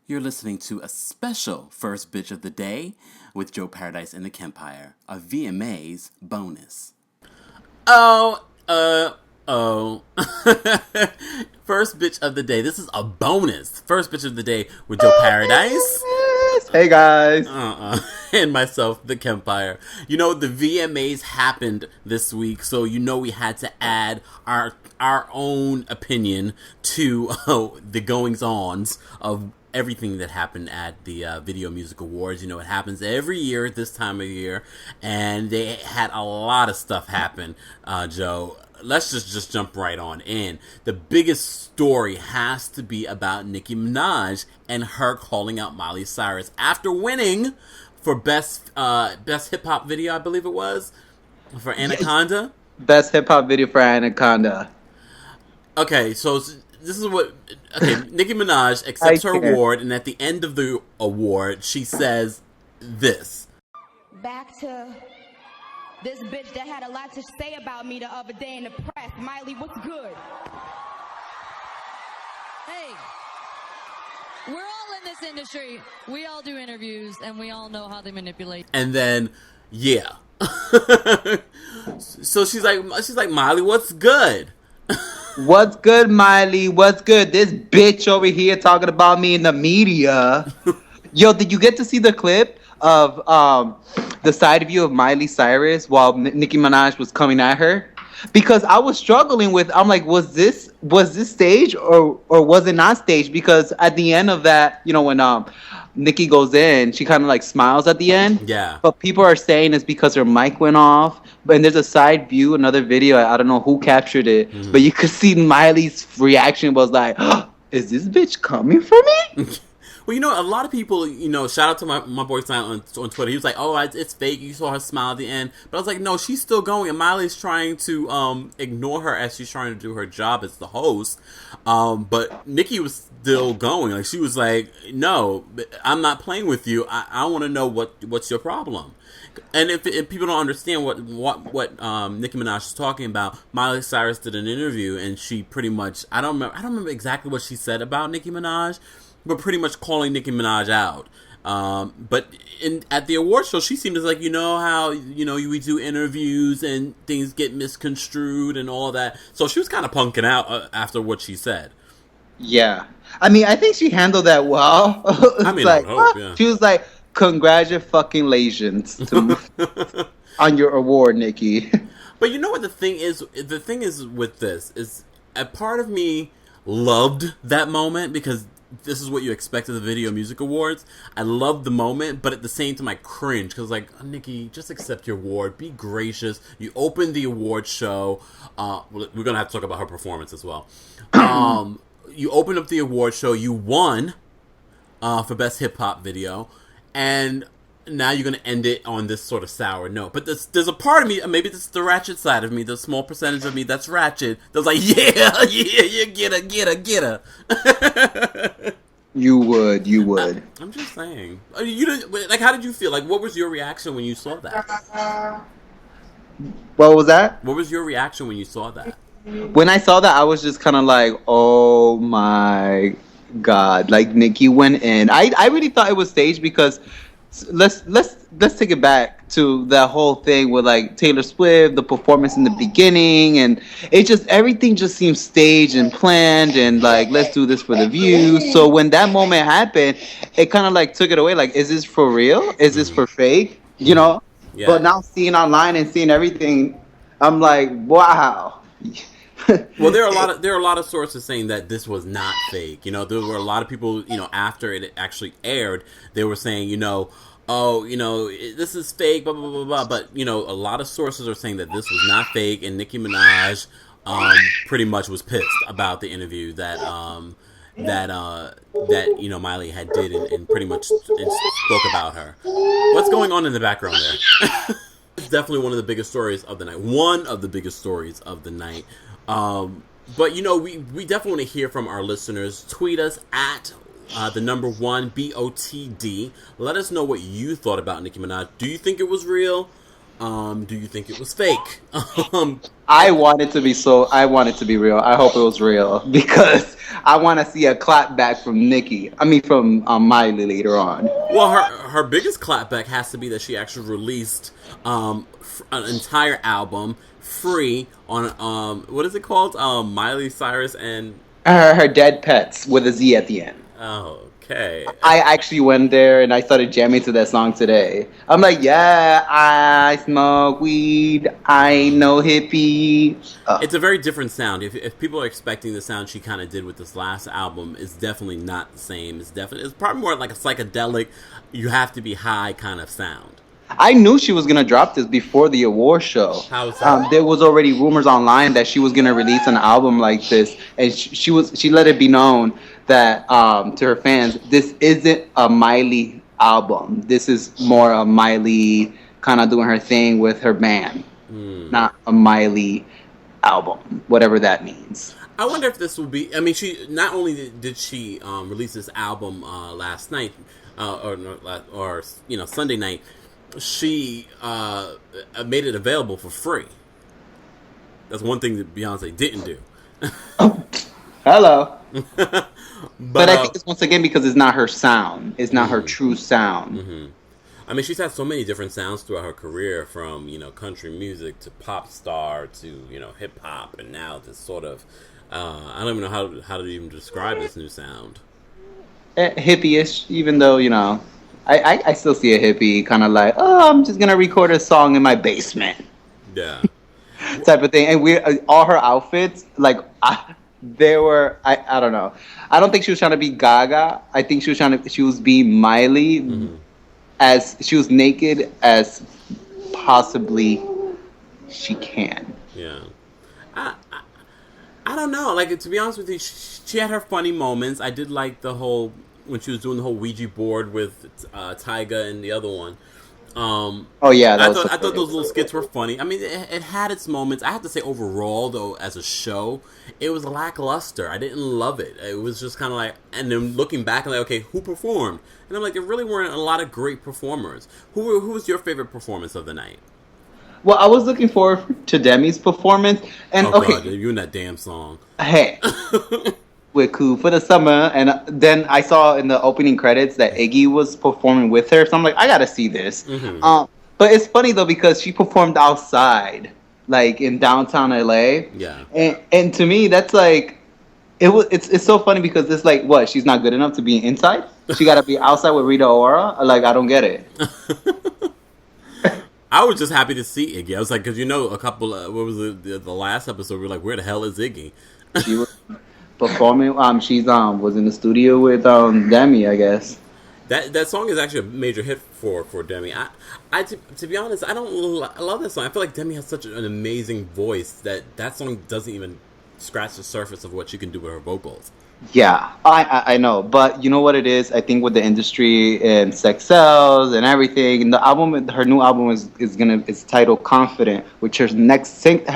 You're listening to a special First Bitch of the Day with Joe Paradise and the KEMPIRE, a VMA's bonus. Oh. First Bitch of the Day. This is a bonus. First Bitch of the Day with Joe Paradise. Hey guys. And myself, the KEMPIRE. You know, the VMAs happened this week, so you know we had to add our own opinion to the goings-ons of everything that happened at the Video Music Awards. You know, it happens every year at this time of year, and they had a lot of stuff happen, Joe. Let's just jump right on in. The biggest story has to be about Nicki Minaj and her calling out Miley Cyrus after winning for best hip hop video, I believe it was, for Anaconda. Best hip hop video for Anaconda. Okay, so this is what... Okay, Nicki Minaj accepts her award, and at the end of the award, she says this. Back to this bitch that had a lot to say about me the other day in the press. Miley, what's good? Hey, we're all in this industry. We all do interviews, and we all know how they manipulate. And then, yeah. So she's like, Miley, what's good? What's good, Miley? What's good? This bitch over here talking about me in the media. Yo, did you get to see the clip of the side view of Miley Cyrus while Nicki Minaj was coming at her? Because I was struggling with, I'm like, was this staged or was it not staged? Because at the end of that, you know, when Nicki goes in, she kind of like smiles at the end. Yeah. But people are saying it's because her mic went off. And there's a side view, another video. I don't know who captured it, but you could see Miley's reaction was like, oh, "Is this bitch coming for me?" Well, you know, a lot of people, you know, shout out to my boy Simon on Twitter. He was like, "Oh, it's fake. You saw her smile at the end," but I was like, "No, she's still going." And Miley's trying to ignore her as she's trying to do her job as the host. But Nicki was still going. Like, she was like, "No, I'm not playing with you. I want to know what's your problem." And if people don't understand what Nicki Minaj is talking about, Miley Cyrus did an interview and she pretty much, I don't remember exactly what she said about Nicki Minaj, but pretty much calling Nicki Minaj out. But at the award show, she seemed like, you know how, you know, we do interviews and things get misconstrued and all that. So she was kind of punking out after what she said. Yeah. I mean, I think she handled that well. I mean, like, I would hope, yeah. She was like, congratulations on your award, Nicki. But you know what the thing is? The thing is with this is a part of me loved that moment because this is what you expect of the Video Music Awards. I loved the moment, but at the same time I cringe because like, oh, Nicki, just accept your award. Be gracious. You opened the award show. We're gonna have to talk about her performance as well. You opened up the award show. You won for best hip hop video. And now you're going to end it on this sort of sour note. But there's a part of me, maybe this is the ratchet side of me, the small percentage of me that's ratchet, that's like, yeah, get her. You would. I'm just saying. Like, how did you feel? Like, what was your reaction when you saw that? What was that? What was your reaction when you saw that? When I saw that, I was just kind of like, oh my God, like Nicki went in. I really thought it was staged because let's take it back to that whole thing with like Taylor Swift, the performance in the beginning, and everything just seemed staged and planned and like, let's do this for the views. So when that moment happened, it kind of like took it away. Like, is this for real? Is this for fake? You know? Yeah. But now seeing online and seeing everything, I'm like, wow. Well, there are a lot of sources saying that this was not fake. You know, there were a lot of people, you know, after it actually aired, they were saying, you know, oh, you know, this is fake, blah, blah, blah, blah. But, you know, a lot of sources are saying that this was not fake, and Nicki Minaj pretty much was pissed about the interview that you know, Miley had did and pretty much spoke about her. What's going on in the background there? It's definitely one of the biggest stories of the night. One of the biggest stories of the night. But, you know, we definitely want to hear from our listeners. Tweet us at the number 1 BOTD. Let us know what you thought about Nicki Minaj. Do you think it was real? Do you think it was fake? I want it to be real. I hope it was real because I want to see a clap back from Nicki. I mean, from Miley later on. Well, her biggest clapback has to be that she actually released an entire album free on what is it called? Miley Cyrus and Her Dead Pets with a Z at the end. Okay. I actually went there and I started jamming to that song today. I'm like, yeah, I smoke weed. I ain't no hippie. It's a very different sound. If people are expecting the sound she kind of did with this last album, it's definitely not the same. It's probably more like a psychedelic, you have to be high kind of sound. I knew she was gonna drop this before the award show. How is that? There was already rumors online that she was gonna release an album like this, and she let it be known that to her fans, this isn't a Miley album. This is more a Miley kind of doing her thing with her band, not a Miley album, whatever that means. I wonder if this will be. I mean, she not only did she release this album last night, or Sunday night. She made it available for free. That's one thing that Beyonce didn't do. Hello. but I think it's once again because it's not her sound. It's not her true sound. Mm-hmm. I mean, she's had so many different sounds throughout her career, from country music to pop star to hip hop, and now this sort of I don't even know how to even describe this new sound. Hippie-ish, even though I still see a hippie kind of like, oh, I'm just gonna record a song in my basement. Yeah. Type of thing. And all her outfits, like, they were, I don't know. I don't think she was trying to be Gaga. I think she was being Miley, as she was naked as possibly she can. Yeah. I don't know. Like, to be honest with you, she had her funny moments. I did like the whole, when she was doing the whole Ouija board with Tyga and the other one. Oh yeah, I thought those little skits were funny. I mean, it had its moments. I have to say, overall, though, as a show, it was lackluster. I didn't love it. It was just kind of like, and then looking back, I'm like, okay, who performed? And I'm like, there really weren't a lot of great performers. Who was your favorite performance of the night? Well, I was looking forward to Demi's performance, and God, you and that damn song. Hey. We're cool for the summer, and then I saw in the opening credits that Iggy was performing with her, so I'm like, I gotta see this. But it's funny though because she performed outside, like in downtown LA. Yeah. And to me, that's like, it's so funny because it's like, what? She's not good enough to be inside. She gotta be outside with Rita Ora. Like, I don't get it. I was just happy to see Iggy. I was like, because a couple. What was the last episode? We were like, where the hell is Iggy? She was performing. She's was in the studio with Demi, I guess. That song is actually a major hit for Demi. To be honest, I love that song. I feel like Demi has such an amazing voice that song doesn't even scratch the surface of what she can do with her vocals. Yeah, I know, but you know what it is? I think with the industry and sex sells and everything, and her new album is titled Confident, which her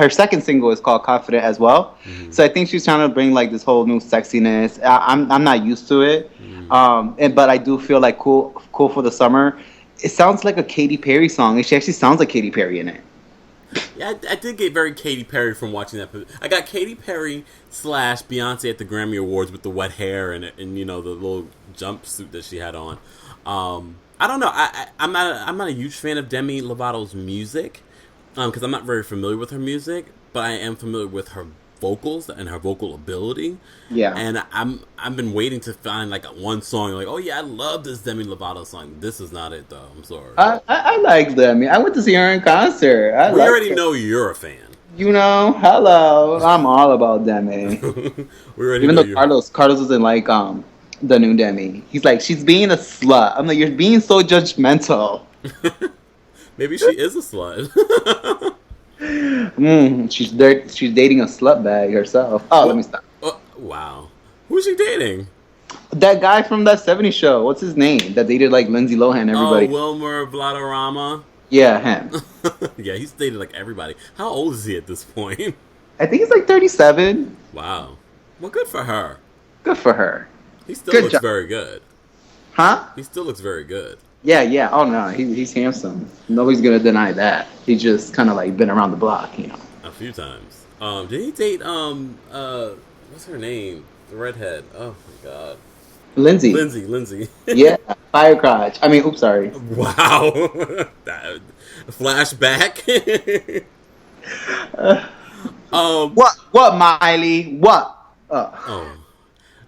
second single is called Confident as well. So I think she's trying to bring like this whole new sexiness. I'm not used to it, but I do feel like cool for the summer. It sounds like a Katy Perry song, and she actually sounds like Katy Perry in it. Yeah, I did get very Katy Perry from watching that. I got Katy Perry / Beyonce at the Grammy Awards with the wet hair and the little jumpsuit that she had on. I don't know. I'm not a huge fan of Demi Lovato's music because I'm not very familiar with her music, but I am familiar with her vocals and her vocal ability. Yeah. And I've been waiting to find like one song like, oh yeah, I love this Demi Lovato song. This is not it though. I'm sorry. I like Demi. I went to see her in concert. We already know you're a fan. Hello. I'm all about Demi. Even though Carlos doesn't like the new Demi. He's like, she's being a slut. I'm like, you're being so judgmental. Maybe she is a slut. She's dating a slut bag herself. Oh, let me stop. Wow. Who's she dating? That guy from that 70s show. What's his name? That dated like Lindsay Lohan and everybody. Oh, Wilmer Valderrama. Yeah, him. Yeah, he's dated like everybody. How old is he at this point? I think he's like 37. Wow. Well, good for her. Good for her. He still looks very good. Huh? He still looks very good. Yeah, yeah. Oh no, he's handsome. Nobody's gonna deny that. He's just kind of like been around the block, you know. A few times. Did he date what's her name? The redhead. Oh my god. Lindsay. Lindsay. Yeah, fire crotch. I mean, oops, sorry. Wow. That flashback. What, Miley? What? Oh.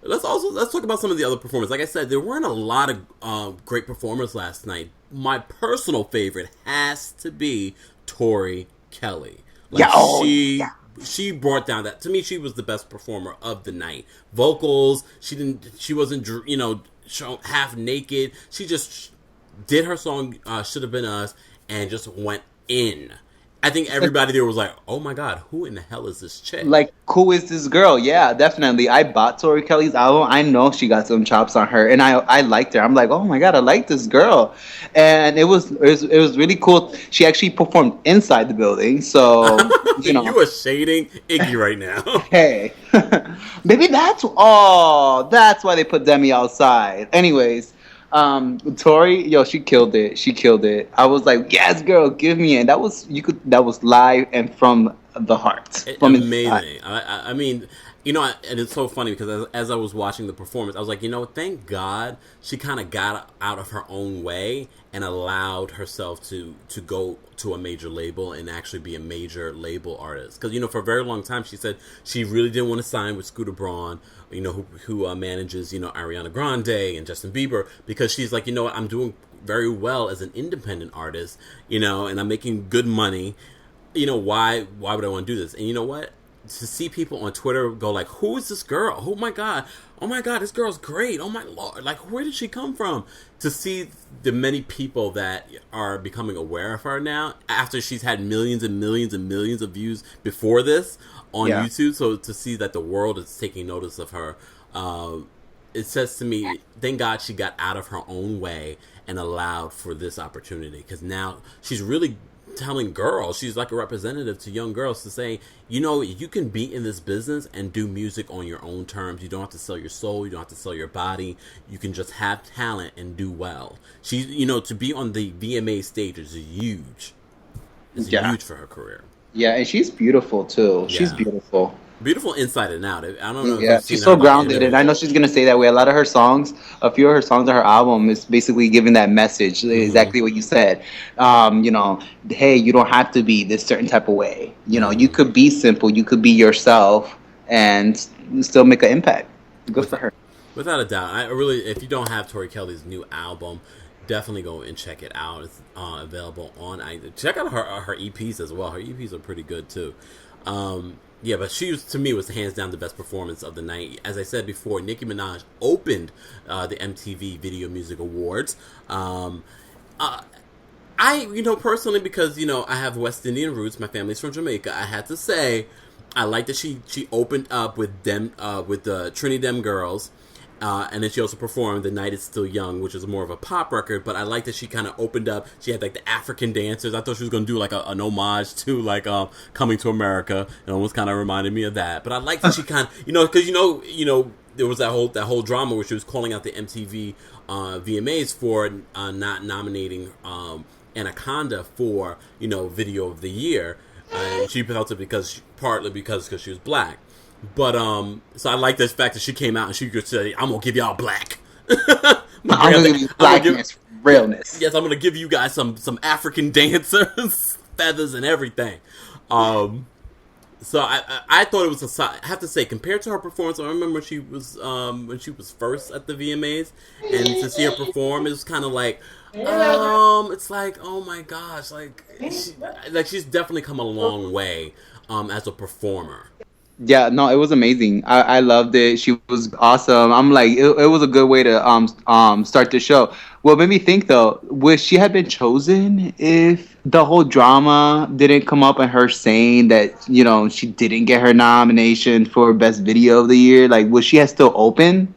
Let's talk about some of the other performers. Like I said, there weren't a lot of great performers last night. My personal favorite has to be Tori Kelly. Like Yeah, oh, yeah. she brought down that, to me, she was the best performer of the night. Vocals, she wasn't half naked. She just did her song Should Have Been Us and just went in. I think everybody there was like, oh my god, who in the hell is this chick? Like, who is this girl? Yeah, definitely. I bought Tori Kelly's album. I know she got some chops on her, and I liked her. I'm like, oh my god, I like this girl, and it was really cool. She actually performed inside the building, so you know. You are shading Iggy right now. Hey, maybe that's why they put Demi outside. Anyways, Tori, yo, she killed it. She killed it. I was like, yes, girl, give me it. That was live and from the heart. From Amazing. I mean, and it's so funny because as I was watching the performance, I was like, thank God she kind of got out of her own way and allowed herself to go to a major label and actually be a major label artist. Because, for a very long time, she said she really didn't want to sign with Scooter Braun, who manages, Ariana Grande and Justin Bieber, because she's like, what, I'm doing very well as an independent artist, and I'm making good money. Why would I want to do this? And you know what? To see people on Twitter go like, who is this girl? Oh my god, this girl's great. Oh my lord, like, where did she come from? To see the many people that are becoming aware of her now, after she's had millions and millions and millions of views before this on YouTube. So to see that the world is taking notice of her, it says to me, thank God she got out of her own way and allowed for this opportunity, because now she's really telling girls, she's like a representative to young girls, to say, you can be in this business and do music on your own terms. You don't have to sell your soul. You don't have to sell your body. You can just have talent and do well. She's, to be on the VMA stage is huge. It's huge for her career. Yeah, and she's beautiful too. Yeah. She's beautiful. Beautiful inside and out. I don't know. Yeah, she's so grounded, and I know she's gonna say that way. A lot of her songs, a few of her songs on her album, is basically giving that message. Exactly what you said. Hey, you don't have to be this certain type of way. You could be simple. You could be yourself, and still make an impact. Good for her. Without a doubt, if you don't have Tori Kelly's new album, definitely go and check it out. It's available on iTunes. Check out her EPs as well. Her EPs are pretty good too. Yeah, but to me, was hands down the best performance of the night. As I said before, Nicki Minaj opened the MTV Video Music Awards. Personally, because, I have West Indian roots, my family's from Jamaica, I had to say, I like that she opened up with the Trinity Dem Girls. And then she also performed The Night Is Still Young, which is more of a pop record, but I like that she kind of opened up. She had like the African dancers. I thought she was going to do like an homage to like Coming to America. It almost kind of reminded me of that. But I like that she kind of, because there was that whole drama where she was calling out the MTV VMAs for not nominating Anaconda for Video of the Year. And she felt it partly because she was black. But so I like this fact that she came out and she could say, "I'm gonna give y'all black. I'm gonna give you blackness, realness. Yes, I'm gonna give you guys some African dancers, feathers, and everything." So I thought it was I have to say, compared to her performance, I remember when she was first at the VMAs, and to see her perform, it was kind of like, it's like, oh my gosh, she's definitely come a long way as a performer. Yeah, no, it was amazing. I loved it. She was awesome. I'm like, it was a good way to start the show. What made me think though, would she have been chosen if the whole drama didn't come up and her saying that she didn't get her nomination for Best Video of the Year? Like, would she have still open?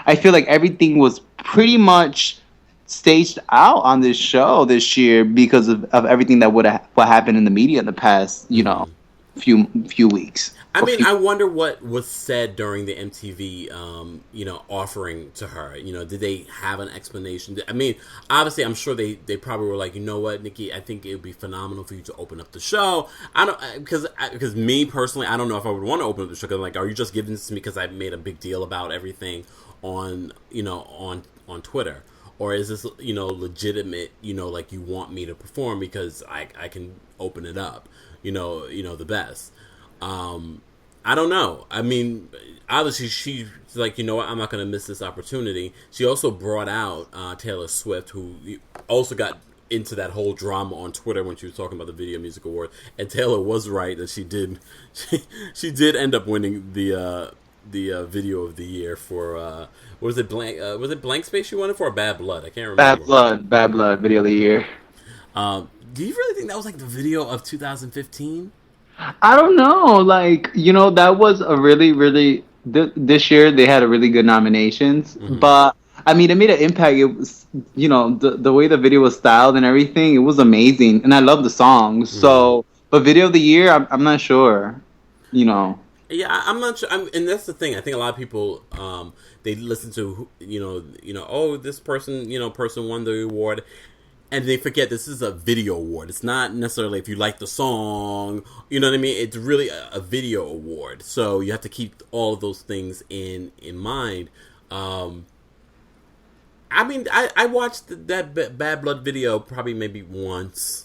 I feel like everything was pretty much staged out on this show this year because of everything that what happened in the media in the past. few weeks. I mean, I wonder what was said during the MTV, offering to her. Did they have an explanation? I mean, obviously, I'm sure they probably were like, you know what, Nikki, I think it would be phenomenal for you to open up the show. I don't, because me personally, I don't know if I would want to open up the show. Cause like, are you just giving this to me because I made a big deal about everything on Twitter? Or is this, legitimate, like you want me to perform because I can open it up, the best. I don't know. I mean, obviously she's like, you know what, I'm not going to miss this opportunity. She also brought out Taylor Swift, who also got into that whole drama on Twitter when she was talking about the Video Music Award. And Taylor was right that she did end up winning the Video of the Year for was it Blank Space she won it for, or Bad Blood? I can't remember. Bad Blood Video of the Year. Do you really think that was like the video of 2015? I don't know. Like, that was a really, really... this year, they had a really good nominations. Mm-hmm. But, I mean, it made an impact. It was, the way the video was styled and everything, it was amazing. And I love the songs. Mm-hmm. So, but Video of the Year, I'm not sure. Yeah, I'm not sure. And that's the thing. I think a lot of people, they listen to, oh, this person, person won the award. And they forget this is a video award. It's not necessarily if you like the song, you know what I mean? It's really a video award. So you have to keep all of those things in mind. I mean, I watched that Bad Blood video probably maybe once,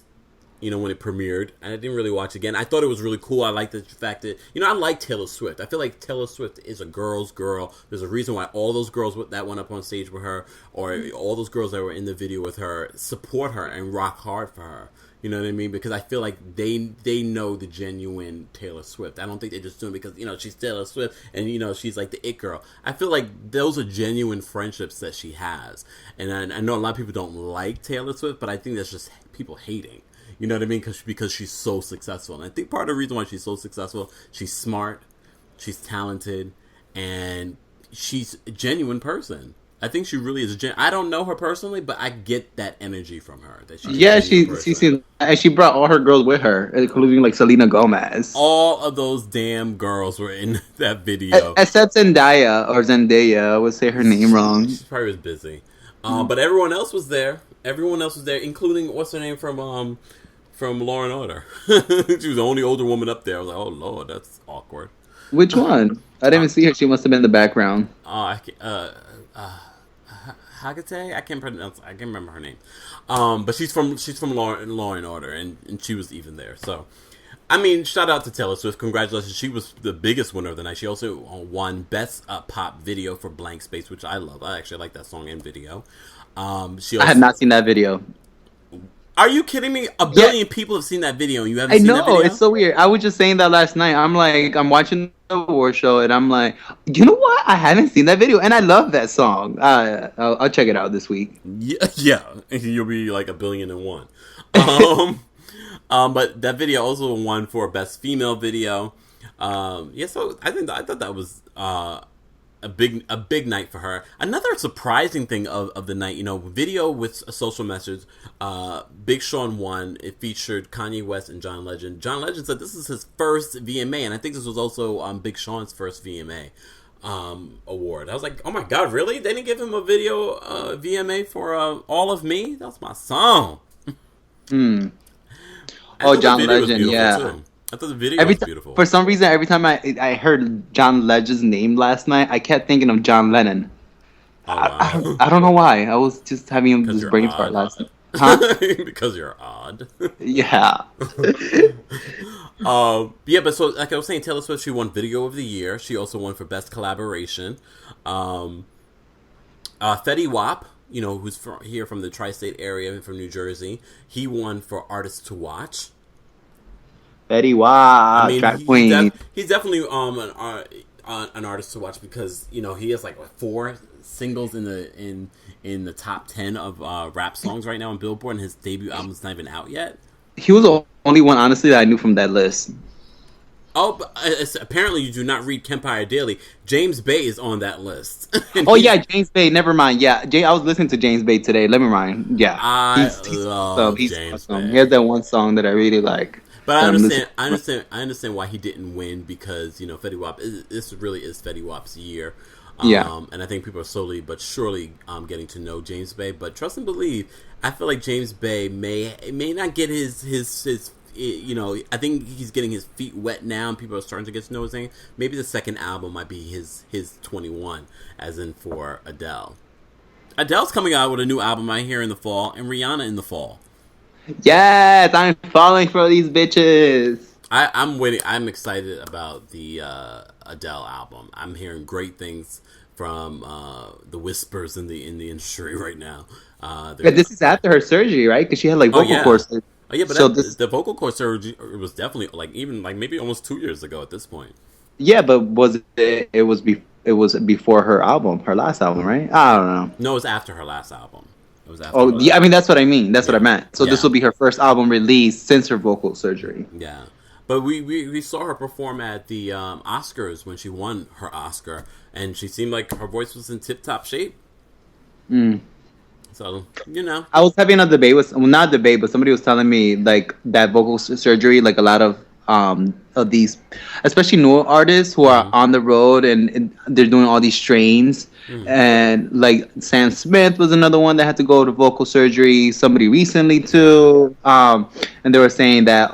when it premiered. And I didn't really watch it again. I thought it was really cool. I liked the fact that, I like Taylor Swift. I feel like Taylor Swift is a girl's girl. There's a reason why all those girls that went up on stage with her, or all those girls that were in the video with her, support her and rock hard for her. You know what I mean? Because I feel like they know the genuine Taylor Swift. I don't think they're just doing it because, she's Taylor Swift and, she's like the it girl. I feel like those are genuine friendships that she has. And I know a lot of people don't like Taylor Swift, but I think that's just people hating. You know what I mean? Because she's so successful. And I think part of the reason why she's so successful, she's smart, she's talented, and she's a genuine person. I think she really is I don't know her personally, but I get that energy from her. That she brought all her girls with her, including like Selena Gomez. All of those damn girls were in that video. Except Zendaya. I would say her name wrong. She probably was busy. But everyone else was there. Including, what's her name from Law and Order. She was the only older woman up there. I was like, oh Lord, that's awkward. Which one? I didn't even see her. She must have been in the background. Hagate? I can't remember her name. But she's from Law and Order, and she was even there. So, I mean, shout out to Taylor Swift. Congratulations. She was the biggest winner of the night. She also won Best Pop Video for Blank Space, which I love. I actually like that song and video. I had not seen that video. Are you kidding me? A billion people have seen that video and you haven't seen that video? I know, it's so weird. I was just saying that last night. I'm like, I'm watching the award show and I'm like, you know what? I haven't seen that video and I love that song. I'll check it out this week. Yeah. You'll be like 1,000,000,001. But that video also won for Best Female Video. So I thought that was a big night for her. Another surprising thing of the night, video with a social message. Big Sean won. It featured Kanye West and John Legend. John Legend said this is his first VMA, and I think this was also Big Sean's first VMA award. I was like, oh my god, really? They didn't give him a video VMA for All of Me? That's my song. Oh, John Legend, yeah. Too. I thought the video was beautiful. For some reason, every time I heard John Legend's name last night, I kept thinking of John Lennon. Oh, wow. I don't know why. I was just having this brain fart last night. Huh? Because you're odd. Yeah. But so like I was saying, Taylor Swift, she won Video of the Year. She also won for Best Collaboration. Fetty Wap, who's from the tri-state area, from New Jersey, he won for Artist to Watch. Fetty Wap, track queen. He's definitely an artist to watch because he has like 4 singles in the top 10 of rap songs right now on Billboard, and his debut album's not even out yet. He was the only one, honestly, that I knew from that list. Oh, but apparently you do not read KEMPIRE Daily. James Bay is on that list. James Bay. Never mind. Yeah, I was listening to James Bay today. Never mind. Yeah, I love James awesome. Bay. He has that one song that I really like. But I understand why he didn't win, because Fetty Wap this really is Fetty Wap's year. And I think people are slowly but surely getting to know James Bay. But trust and believe, I feel like James Bay may not get his I think he's getting his feet wet now, and people are starting to get to know his name. Maybe the second album might be his 21, as in for Adele. Adele's coming out with a new album right here in the fall, and Rihanna in the fall. Yes, I'm falling for these bitches. I'm waiting. I'm excited about the Adele album. I'm hearing great things from the whispers in the industry right now. This is after her surgery, right? Because she had like vocal cords. Oh yeah, but the vocal cord surgery was definitely maybe almost 2 years ago at this point. Yeah, but it was before her album, her last album, right? I don't know. No, it was after her last album. It was after. Oh yeah, I mean that's what I mean. That's what I meant. So this will be her first album released since her vocal surgery. Yeah. But we saw her perform at the Oscars when she won her Oscar, and she seemed like her voice was in tip-top shape. So, I was having a debate not a debate, but somebody was telling me, like, that vocal surgery, like, a lot of these, especially newer artists who are on the road and they're doing all these strains. And, like, Sam Smith was another one that had to go to vocal surgery, somebody recently, too. And they were saying that,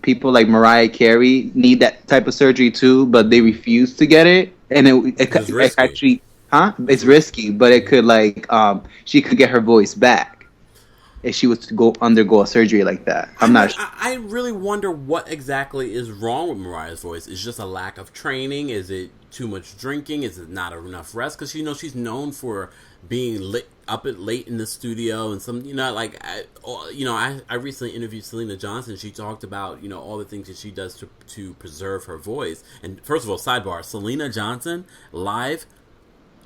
people like Mariah Carey need that type of surgery, too, but they refuse to get it. And it actually... It's risky, but it could she could get her voice back if she was to undergo a surgery like that. I'm not sure. I really wonder what exactly is wrong with Mariah's voice. Is it just a lack of training? Is it too much drinking? Is it not enough rest? Because she's known for being up at late in the studio, and some I recently interviewed Selena Johnson. She talked about all the things that she does to preserve her voice. And first of all, sidebar: Selena Johnson live.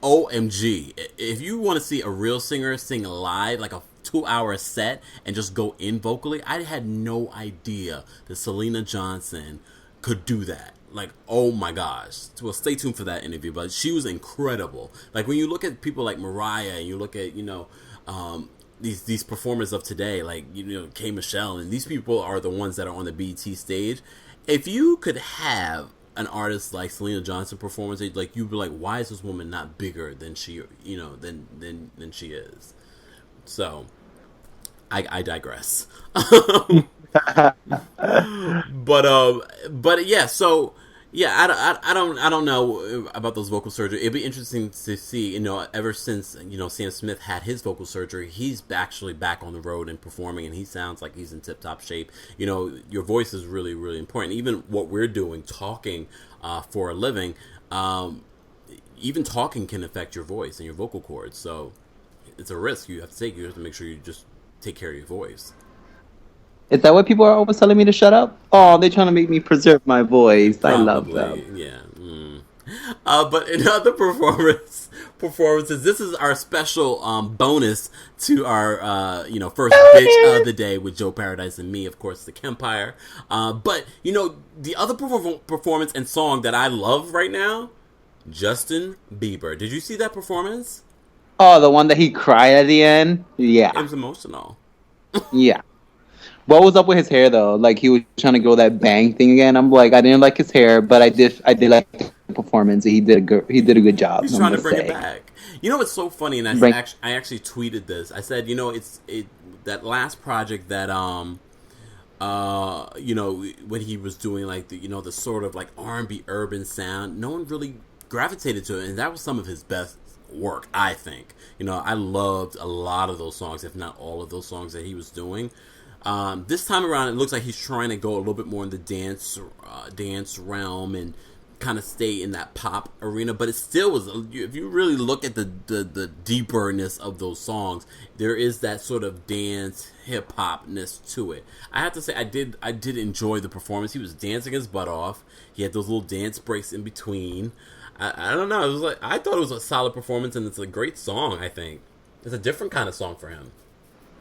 OMG. If you want to see a real singer sing live, like a 2-hour set, and just go in vocally, I had no idea that Selena Johnson could do that. Like, oh my gosh. Well, stay tuned for that interview, but she was incredible. Like, when you look at people like Mariah, and you look at, these performers of today, like, K. Michelle, and these people are the ones that are on the BET stage. If you could have an artist like Selena Johnson performance, like, you'd be like, why is this woman not bigger than she than she is? So I digress. but yeah, so yeah, I don't know about those vocal surgery. It'd be interesting to see, ever since Sam Smith had his vocal surgery, he's actually back on the road and performing, and he sounds like he's in tip-top shape. Your voice is really, really important. Even what we're doing, talking for a living, even talking can affect your voice and your vocal cords. So it's a risk you have to take. You have to make sure you just take care of your voice. Is that what people are always telling me to shut up? Oh, they're trying to make me preserve my voice. Probably, I love them. Yeah. But in other performances, this is our special bonus to our first bitch of the day with Joe Paradise and me, of course, the KEMPIRE. But the other performance and song that I love right now, Justin Bieber. Did you see that performance? Oh, the one that he cried at the end? Yeah. It was emotional. Yeah. What was up with his hair though? Like, he was trying to go that bang thing again. I'm like, I didn't like his hair, but I did like the performance. He did a good job. He's trying to bring it back. It's so funny, and I actually tweeted this. I said, it's that last project that when he was doing like the sort of like R&B urban sound, no one really gravitated to it, and that was some of his best work, I think. I loved a lot of those songs, if not all of those songs that he was doing. This time around, it looks like he's trying to go a little bit more in the dance realm and kind of stay in that pop arena. But it still was, if you really look at the deeperness of those songs, there is that sort of dance hip hopness to it. I have to say, I did enjoy the performance. He was dancing his butt off. He had those little dance breaks in between. I don't know. It was I thought it was a solid performance, and it's a great song. I think it's a different kind of song for him.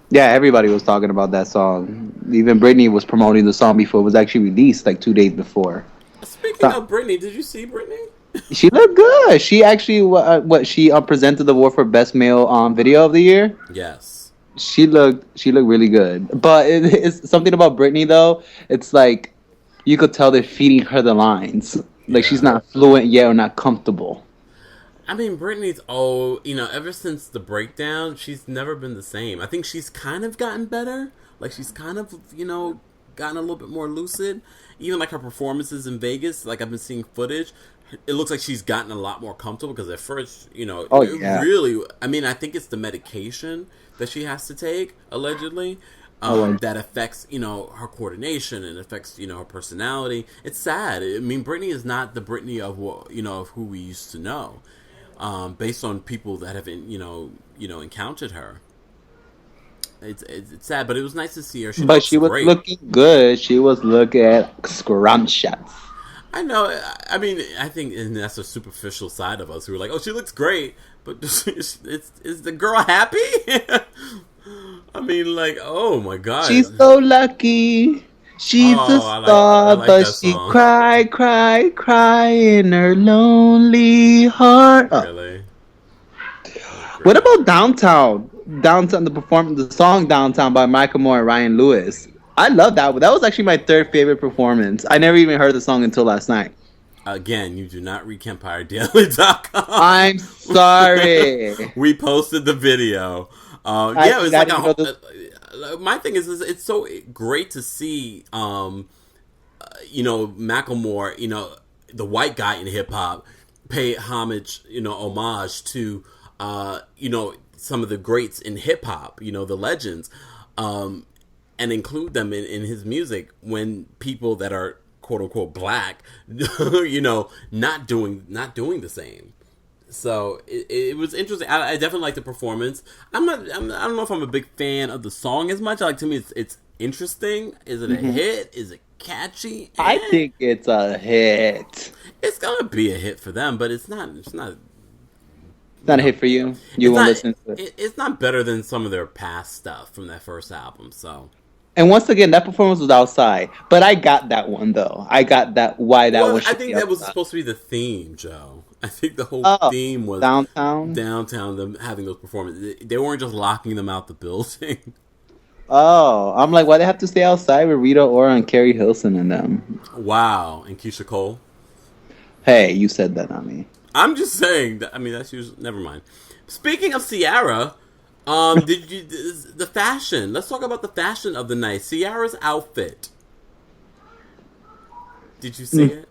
Yeah, everybody was talking about that song. Even Britney was promoting the song before it was actually released, like 2 days before. Speaking of Britney, did you see Britney? She looked good. She actually, she presented the award for Best Male Video of the Year. Yes. she looked really good. But it's something about Britney though. It's like you could tell they're feeding her the lines. Like she's Yeah. not fluent yet or not comfortable. I mean, Britney's ever since the breakdown, she's never been the same. I think she's kind of gotten better. Like, she's kind of, gotten a little bit more lucid. Even, like, her performances in Vegas, like, I've been seeing footage. It looks like she's gotten a lot more comfortable because at first, Oh, it yeah. really, I mean, I think it's the medication that she has to take, allegedly. That affects, her coordination and affects, her personality. It's sad. I mean, Britney is not the Britney of of who we used to know. Based on people that have encountered her. It's sad, but it was nice to see her. But she was great. looking good. She was looking scrumptious. I know. I mean, I think and that's a superficial side of us who are like, "Oh, she looks great," but is the girl happy? I mean, like, oh my god, she's so lucky. She's a star, like but that she song. cry in her lonely heart. Really? What about Downtown? Downtown, the song Downtown by Michael Moore and Ryan Lewis. I love that. That was actually my third favorite performance. I never even heard the song until last night. Again, you do not read KEMPIREDaily.com. I'm sorry. We posted the video. Yeah, it's like my thing is it's so great to see, Macklemore, the white guy in hip hop, pay homage, homage to, some of the greats in hip hop, the legends, and include them in his music when people that are quote unquote black, not doing the same. So it was interesting. I definitely like the performance. I don't know if I'm a big fan of the song as much. Like, to me, it's interesting. Is it a hit? Is it catchy? I think it's a hit. It's gonna be a hit for them, but it's not. It's not. It's not a hit for you. You won't listen to it. It's not better than some of their past stuff from that first album. So. And once again, that performance was outside. But I got that one though. I got that. Why that was. I think that was supposed to be the theme, Joe. I think the whole theme was downtown. Them having those performances. They weren't just locking them out the building. Oh, I'm like, why they have to stay outside with Rita Ora and Carrie Hilson and them? Wow, and Keisha Cole. Hey, you said that, not me. I'm just saying. I mean, that's usually. Never mind. Speaking of Ciara, the fashion? Let's talk about the fashion of the night. Ciara's outfit. Did you see it?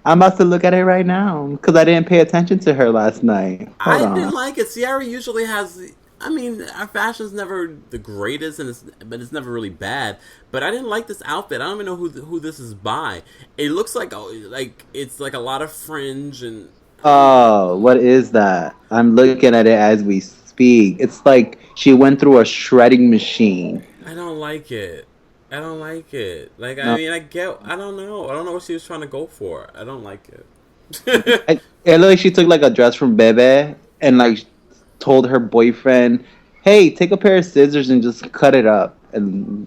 I'm about to look at it right now because I didn't pay attention to her last night. I didn't like it. Ciara usually has. I mean, our fashion's never the greatest, but it's never really bad. But I didn't like this outfit. I don't even know who this is by. It looks like it's like a lot of fringe and. Oh, what is that? I'm looking at it as we speak. It's like she went through a shredding machine. I don't like it. Like, No. I mean, I don't know. I don't know what she was trying to go for. I don't like it. It looked like she took like a dress from Bebe and like told her boyfriend, "Hey, take a pair of scissors and just cut it up." And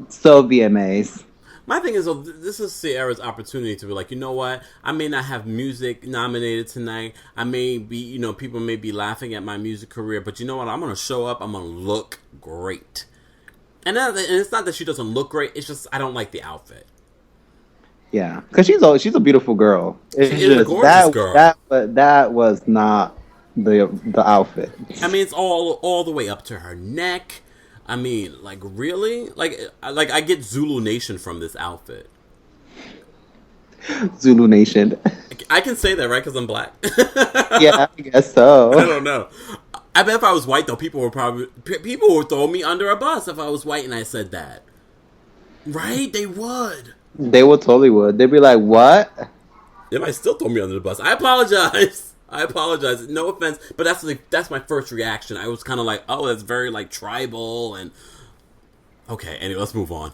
so VMAs. My thing is, this is Ciara's opportunity to be like, you know what? I may not have music nominated tonight. I may be, people may be laughing at my music career, but you know what? I'm going to show up. I'm going to look great. And it's not that she doesn't look great. It's just I don't like the outfit. Yeah, because she's a beautiful girl. She is a gorgeous girl. That was not the outfit. I mean, it's all the way up to her neck. I mean, like, really? Like I get Zulu Nation from this outfit. Zulu Nation. I can say that, right? Because I'm black. Yeah, I guess so. I don't know. I bet if I was white, though, people would throw me under a bus if I was white and I said that. Right? They would. They totally would. They'd be like, "What?" They might still throw me under the bus. I apologize. No offense, but that's my first reaction. I was kind of like, "Oh, that's very like tribal." And okay, anyway, let's move on.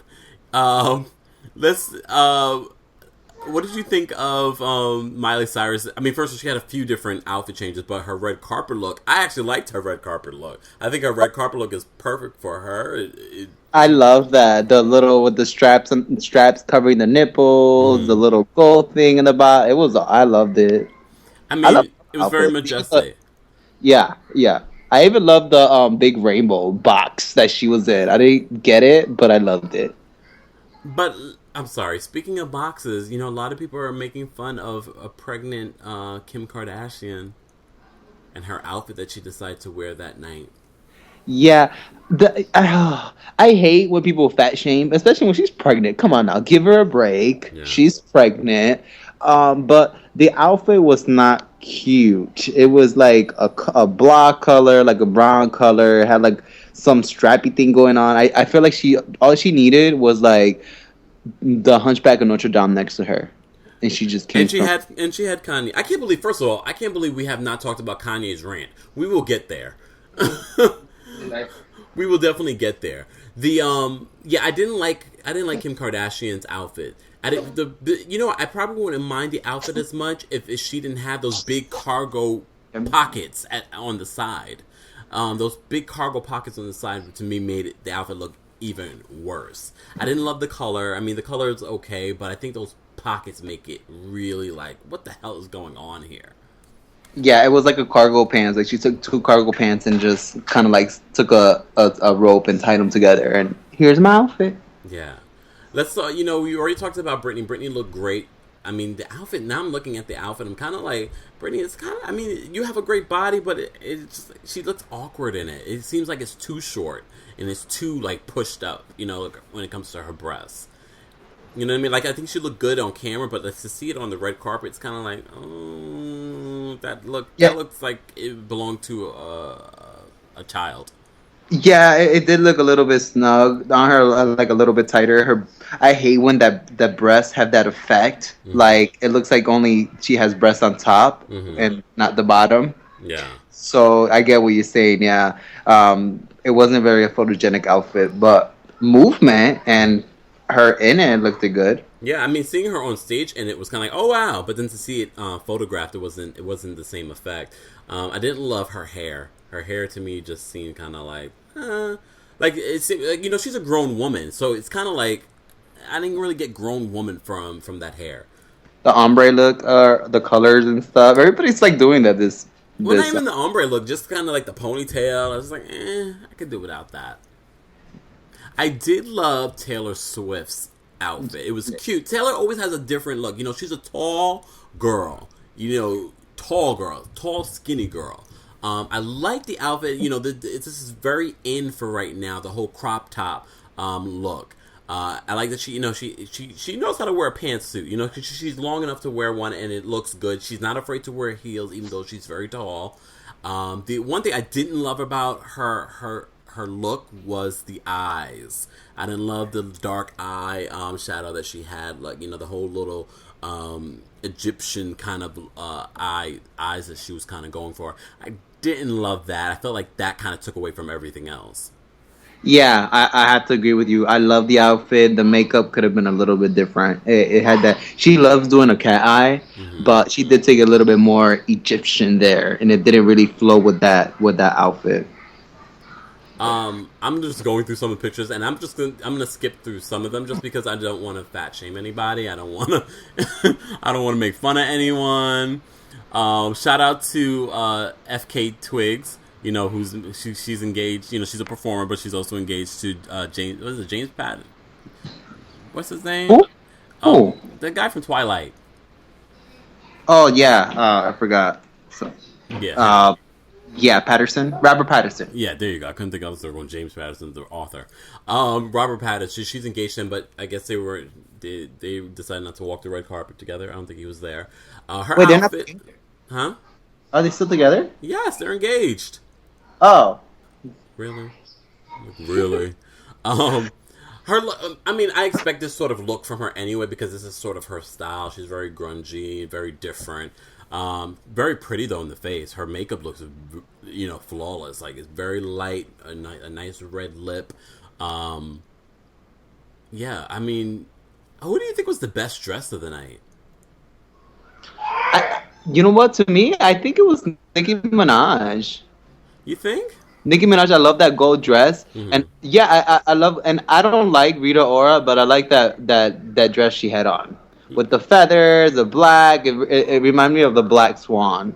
What did you think of Miley Cyrus? I mean, first of all, she had a few different outfit changes, but her red carpet look, I actually liked her red carpet look. I think her red carpet look is perfect for her. I love that. The little with the straps covering the nipples, the little gold thing in the bottom. I loved it. I mean, it was very majestic. Yeah. I even loved the big rainbow box that she was in. I didn't get it, but I loved it. But I'm sorry. Speaking of boxes, a lot of people are making fun of a pregnant Kim Kardashian and her outfit that she decided to wear that night. Yeah, I hate when people fat shame, especially when she's pregnant. Come on now, give her a break. Yeah. She's pregnant. But the outfit was not cute. It was like a black color, like a brown color. It had like some strappy thing going on. I feel like all she needed was like the Hunchback of Notre Dame next to her, and she just came. And she had Kanye. I can't believe. First of all, I can't believe we have not talked about Kanye's rant. We will get there. We will definitely get there. I didn't like Kim Kardashian's outfit. I probably wouldn't mind the outfit as much if she didn't have those big cargo pockets on the side. Those big cargo pockets on the side to me made the outfit look even worse. I didn't love the color. I mean, the color is okay, but I think those pockets make it really like, what the hell is going on here? Yeah, it was like a cargo pants. Like she took two cargo pants and just kind of like took a rope and tied them together. And here's my outfit. Yeah, let's. We already talked about Britney. Britney looked great. I mean, the outfit. Now I'm looking at the outfit. I'm kind of like Britney. It's kind of. I mean, you have a great body, but she looks awkward in it. It seems like it's too short and it's too like pushed up. When it comes to her breasts. You know what I mean? Like, I think she looked good on camera, but to see it on the red carpet, it's kind of like, that looks like it belonged to a child. Yeah, it did look a little bit snug on her, like a little bit tighter. I hate when that breasts have that effect. Mm-hmm. Like, it looks like only she has breasts on top and not the bottom. Yeah. So I get what you're saying. Yeah, it wasn't very a photogenic outfit, but movement and her in it looked good. Yeah, I mean, seeing her on stage and it was kind of like, oh wow, but then to see it photographed, it wasn't the same effect. I didn't love her hair. Her hair to me just seemed kind of like, it's like, she's a grown woman, so it's kind of like I didn't really get grown woman from that hair. The ombre look, the colors and stuff. Everybody's like doing that. Not even the ombre look, just kind of like the ponytail. I was like, I could do without that. I did love Taylor Swift's outfit. It was cute. Taylor always has a different look. She's a tall girl. Tall, skinny girl. I like the outfit. This is very in for right now. The whole crop top look. I like that she knows how to wear a pantsuit. She's long enough to wear one, and it looks good. She's not afraid to wear heels, even though she's very tall. The one thing I didn't love about her look was the eyes. I didn't love the dark eye shadow that she had, like the whole little Egyptian kind of eyes that she was kind of going for. I didn't love that. I felt like that kind of took away from everything else. Yeah, I have to agree with you. I love the outfit. The makeup could have been a little bit different. It had that. She loves doing a cat eye, but she did take a little bit more Egyptian there, and it didn't really flow with that outfit. I'm just going through some of the pictures, and I'm gonna skip through some of them just because I don't want to fat shame anybody. I don't want to make fun of anyone. Shout out to FK Twigs. She's engaged. She's a performer, but she's also engaged to James. What is it? James Patton. What's his name? Who? Oh, the guy from Twilight. Oh yeah, I forgot. So yeah. Yeah, Robert Pattinson. Yeah, there you go. I couldn't think of the third one. James Patterson, the author. Robert Pattinson. She's engaged to him, but I guess they decided not to walk the red carpet together. I don't think he was there. Her outfit, huh? Are they still together? Yes, they're engaged. Oh, really? I expect this sort of look from her anyway because this is sort of her style. She's very grungy, very different. Very pretty though in the face. Her makeup looks, flawless. Like it's very light, a nice red lip. Yeah, I mean, who do you think was the best dressed of the night? You know what? To me, I think it was Nicki Minaj. You think? Nicki Minaj, I love that gold dress, and yeah, I love, and I don't like Rita Ora, but I like that dress she had on with the feathers, the black. It reminded me of the Black Swan.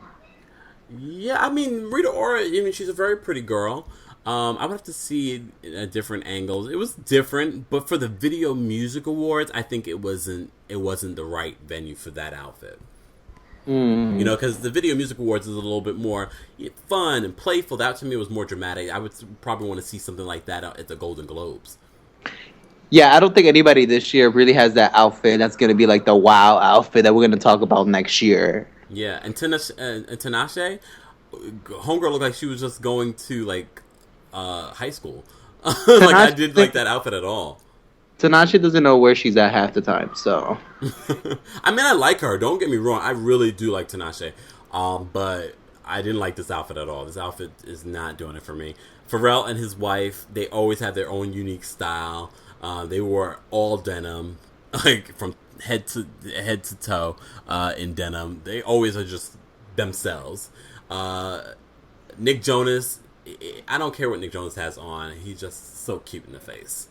Yeah, I mean, Rita Ora, I mean, she's a very pretty girl. I would have to see it at different angles. It was different, but for the Video Music Awards, I think it wasn't the right venue for that outfit. You know, because the Video Music Awards is a little bit more fun and playful. That to me was more dramatic. I would probably want to see something like that at the Golden Globes. Yeah, I don't think anybody this year really has that outfit. That's gonna be like the wow outfit that we're gonna talk about next year. Yeah, and Tinashe, homegirl looked like she was just going to like high school. Like I didn't like that outfit at all. Tinashe doesn't know where she's at half the time, so. I mean, I like her. Don't get me wrong. I really do like Tinashe. But I didn't like this outfit at all. This outfit is not doing it for me. Pharrell and his wife, they always have their own unique style. They wore all denim, like from head to toe in denim. They always are just themselves. Nick Jonas, I don't care what Nick Jonas has on. He's just so cute in the face.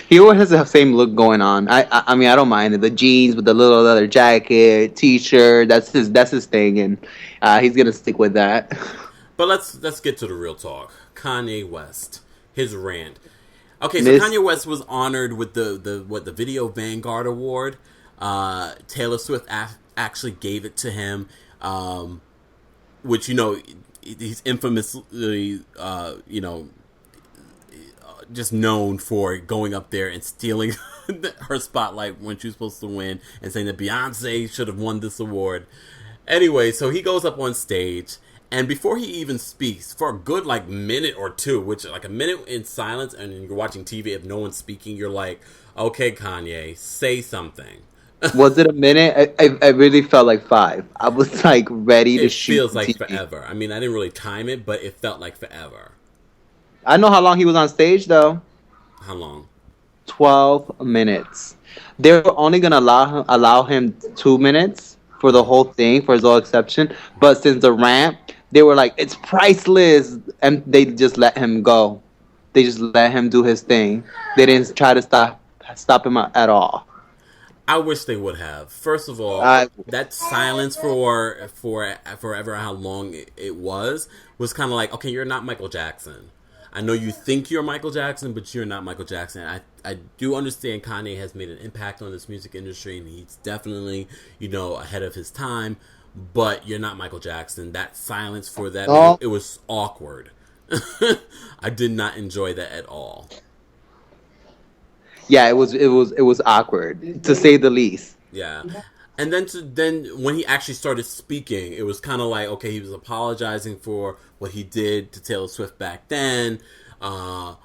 He always has the same look going on. I mean, I don't mind it. The jeans with the little leather jacket, t-shirt. That's his thing, and he's gonna stick with that. But let's get to the real talk. Kanye West, his rant. Okay, so Kanye West was honored with the Video Vanguard Award. Taylor Swift actually gave it to him, which he's infamously just known for going up there and stealing her spotlight when she was supposed to win and saying that Beyonce should have won this award. Anyway, so he goes up on stage, and before he even speaks, for a good minute or two, which like a minute in silence, and you're watching TV, if no one's speaking, you're like, okay, Kanye, say something. Was it a minute? I really felt like 5. I was like ready to shoot. It feels like forever. I mean, I didn't really time it, but it felt like forever. I know how long he was on stage, though. How long? 12 minutes. They were only going to allow him 2 minutes for the whole thing, for his whole exception. But since the rant, they were like, it's priceless. And they just let him go. They just let him do his thing. They didn't try to stop him at all. I wish they would have. First of all, that silence for forever, how long it was kind of like, okay, you're not Michael Jackson. I know you think you're Michael Jackson, but you're not Michael Jackson. I do understand Kanye has made an impact on this music industry, and he's definitely, ahead of his time, but you're not Michael Jackson. That silence for that, it was awkward. I did not enjoy that at all. Yeah, it was awkward, to say the least. Yeah. And then when he actually started speaking, it was kind of like, okay, he was apologizing for what he did to Taylor Swift back then. But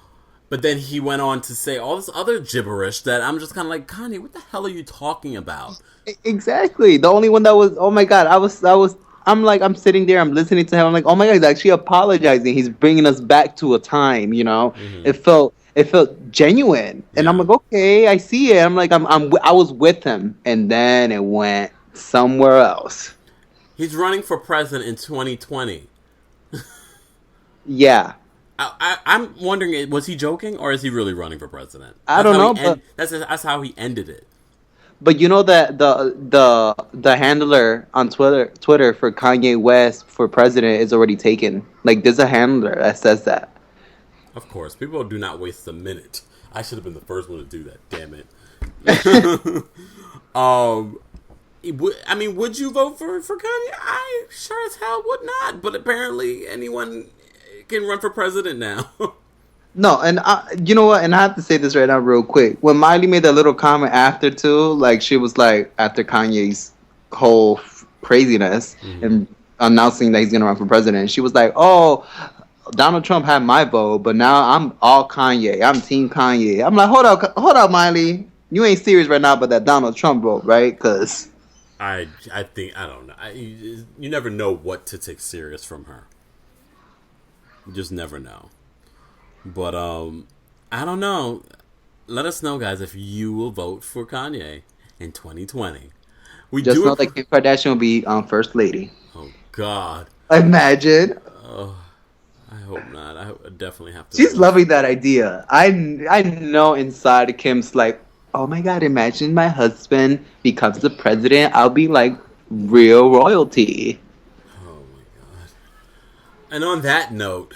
then he went on to say all this other gibberish that I'm just kind of like, Kanye, what the hell are you talking about? Exactly. The only one that was, oh my God, I'm sitting there, I'm listening to him. I'm like, oh my God, he's actually apologizing. He's bringing us back to a time, Mm-hmm. It felt genuine, and I'm like, okay, I see it. I'm like, I was with him, and then it went somewhere else. He's running for president in 2020. Yeah, I'm wondering, was he joking or is he really running for president? I don't know, but that's how he ended it. But you know that the handler on Twitter for Kanye West for president is already taken. Like, there's a handler that says that. Of course, people do not waste a minute. I should have been the first one to do that. Damn it. I mean, would you vote for Kanye? I sure as hell would not. But apparently, anyone can run for president now. No, and you know what? And I have to say this right now, real quick. When Miley made that little comment after too, like she was like after Kanye's whole craziness and announcing that he's gonna run for president, she was like, "Oh, Donald Trump had my vote, but now I'm all Kanye. I'm Team Kanye." I'm like, hold up, Miley. You ain't serious right now about that Donald Trump vote, right? Because I think, I don't know. You never know what to take serious from her. You just never know. But I don't know. Let us know, guys, if you will vote for Kanye in 2020. We just know that Kim Kardashian will be first lady. Oh God! Imagine. I hope not. I definitely have to. She's loving that idea. I know inside Kim's like, oh my God, imagine my husband becomes the president. I'll be like real royalty. Oh And on that note,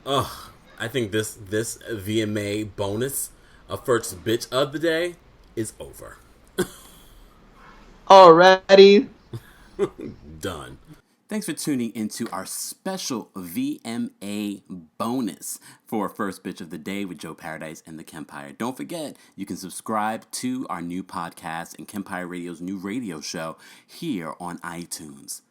I think this VMA bonus of first bitch of the day is over. Already. Done. Thanks for tuning into our special VMA bonus for First Bitch of the Day with Joe Paradise and the KEMPIRE. Don't forget, you can subscribe to our new podcast and KEMPIRE Radio's new radio show here on iTunes.